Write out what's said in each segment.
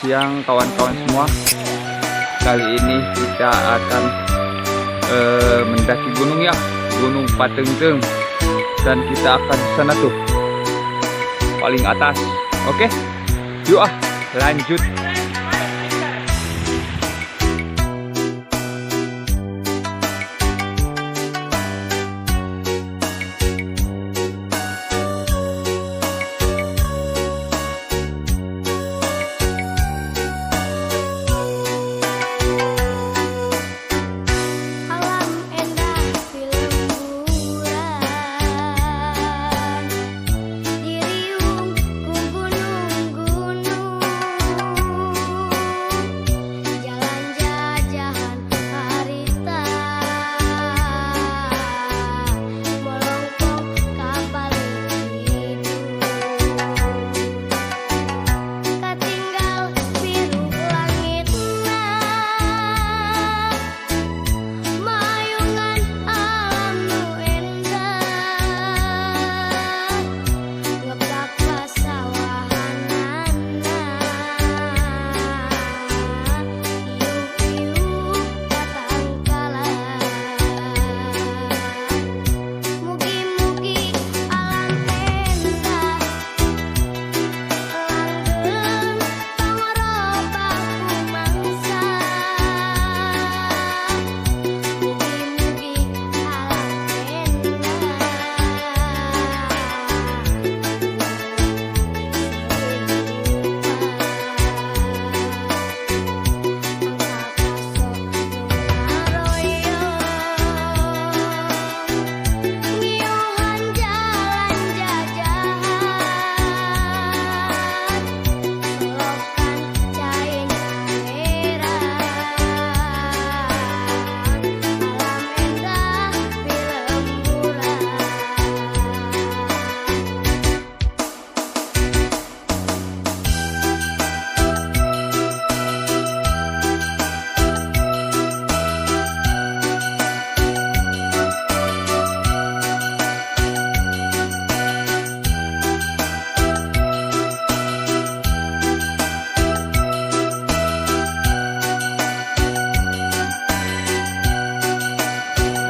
siang kawan-kawan semua. Kali ini kita akan mendaki gunung ya, Gunung Patengteng. Dan kita akan ke sana tuh, paling atas. Oke, yuk lanjut.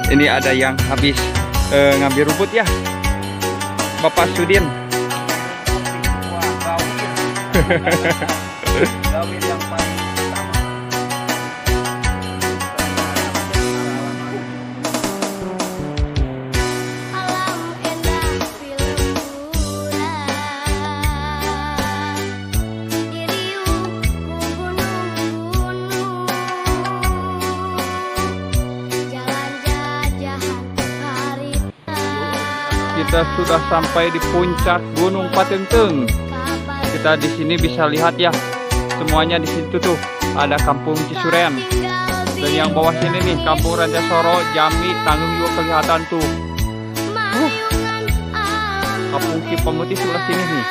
Ini ada yang habis ngambil rumput ya, Bapak Sudin. Wah, gawir yang paling utama. Kita sudah sampai di puncak Gunung Patengteng. Kita di sini bisa lihat ya, semuanya di situ tuh ada Kampung Cisuren. Dan yang bawah sini nih Kampung Rancasoro, Jambi, Tanggung juga kelihatan tuh. Kampung Cipamutih sebelah sini nih.